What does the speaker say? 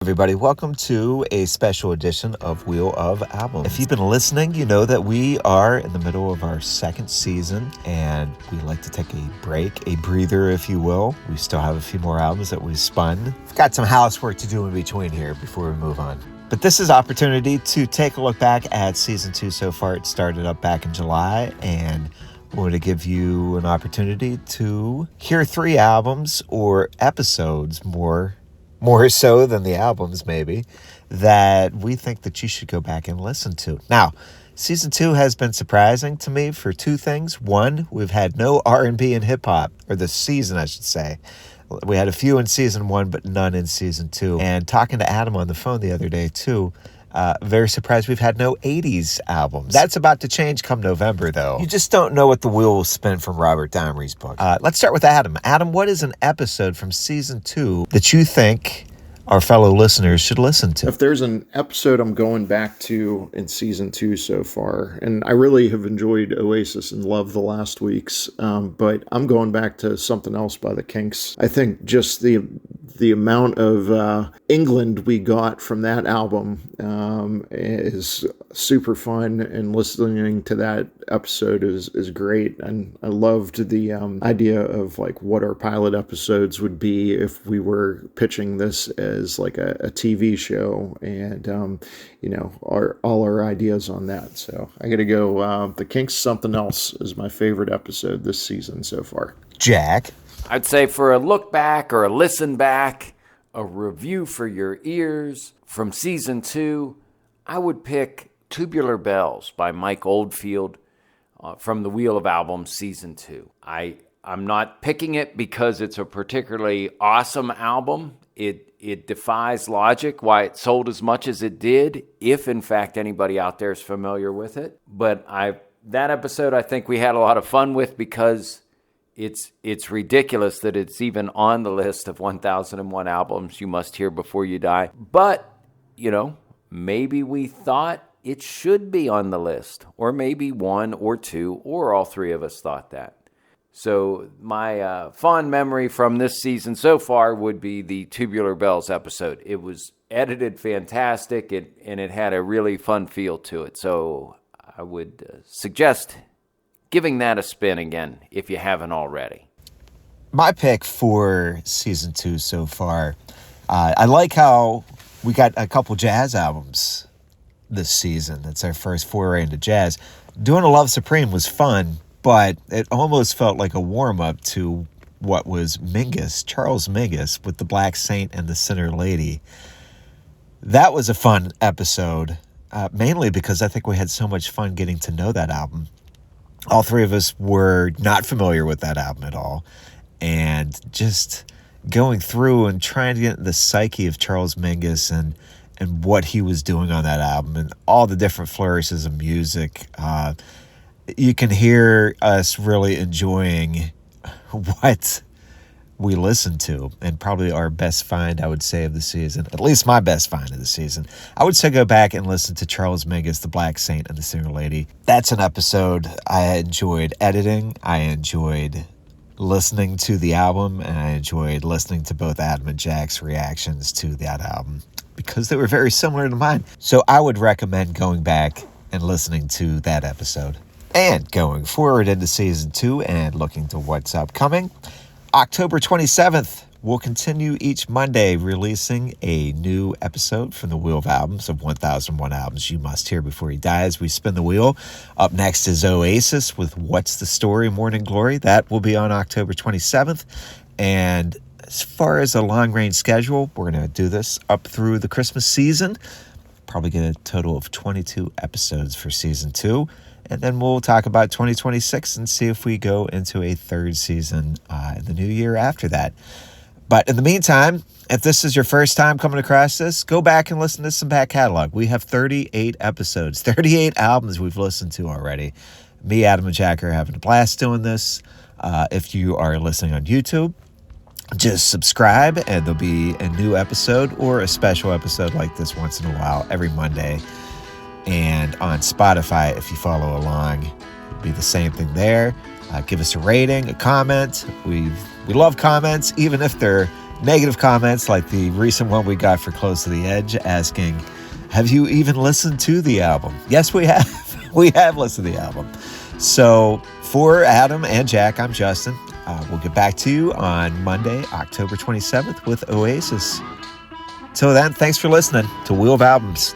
everybody. Welcome to a special edition of Wheel of Albums. If you've been listening, you know that we are in the middle of our second season, and we like to take a break, a breather, if you will. We still have a few more albums that we've spun. We've got some housework to do in between here before we move on. But this is opportunity to take a look back at season 2 so far. It started up back in July, and we want to give you an opportunity to hear 3 albums or episodes more so than the albums maybe, that we think that you should go back and listen to. Now, season 2 has been surprising to me for 2 things. One, we've had no R&B and hip-hop, or this season I should say. We had a few in season 1, but none in season 2. And talking to Adam on the phone the other day too, very surprised we've had no 80s albums. That's about to change come November, though. You just don't know what the wheel will spin from Robert Dimery's book. Let's start with Adam. Adam, what is an episode from season 2 that you think our fellow listeners should listen to? If there's an episode I'm going back to in season 2 so far, and I really have enjoyed Oasis and loved the last weeks, but I'm going back to Something Else by the Kinks. I think just the amount of England we got from that album is super fun, and listening to that episode is great. And I loved the idea of like what our pilot episodes would be if we were pitching this as like a TV show, and all our ideas on that. So I gotta go the Kinks Something Else is my favorite episode this season so far. Jack? I'd say for a look back or a listen back, a review for your ears from season 2, I would pick Tubular Bells by Mike Oldfield from the Wheel of Albums season 2. I'm not picking it because it's a particularly awesome album. It defies logic why it sold as much as it did, if in fact anybody out there is familiar with it. But that episode I think we had a lot of fun with because it's ridiculous that it's even on the list of 1001 albums you must hear before you die. But, maybe we thought it should be on the list, or maybe 1 or 2, or all 3 of us thought that. So my fond memory from this season so far would be the Tubular Bells episode. It was edited fantastic, and it had a really fun feel to it. So I would suggest giving that a spin again if you haven't already. My pick for season 2 so far, I like how we got a couple jazz albums this season. It's our first foray into jazz. Doing A Love Supreme was fun, but it almost felt like a warm-up to what was Mingus, Charles Mingus, with The Black Saint and The Sinner Lady. That was a fun episode, mainly because I think we had so much fun getting to know that album. All 3 of us were not familiar with that album at all, and just going through and trying to get the psyche of Charles Mingus and what he was doing on that album and all the different flourishes of music. You can hear us really enjoying what we listened to, and probably our best find, I would say, of the season, at least my best find of the season. I would say go back and listen to Charles Mingus, The Black Saint, and The Sinner Lady. That's an episode I enjoyed editing. I enjoyed listening to the album, and I enjoyed listening to both Adam and Jack's reactions to that album because they were very similar to mine. So I would recommend going back and listening to that episode. And going forward into season 2 and looking to what's upcoming, October 27th, we'll continue each Monday releasing a new episode from the Wheel of Albums of 1001 Albums You Must Hear Before You Die as we spin the wheel. Up next is Oasis with What's the Story, Morning Glory. That will be on October 27th. And as far as a long-range schedule, we're going to do this up through the Christmas season. Probably get a total of 22 episodes for season 2. And then we'll talk about 2026 and see if we go into a 3rd season in the new year after that. But in the meantime, if this is your first time coming across this, go back and listen to some back catalog. We have 38 episodes, 38 albums we've listened to already. Me, Adam, and Jack are having a blast doing this. If you are listening on YouTube, just subscribe and there'll be a new episode or a special episode like this once in a while every Monday. And on Spotify, if you follow along, it'll be the same thing there. Give us a rating, a comment. We love comments, even if they're negative comments like the recent one we got for Close to the Edge asking, have you even listened to the album? Yes, we have. We have listened to the album. So for Adam and Jack, I'm Justin. We'll get back to you on Monday, October 27th with Oasis. Till then, thanks for listening to Wheel of Albums.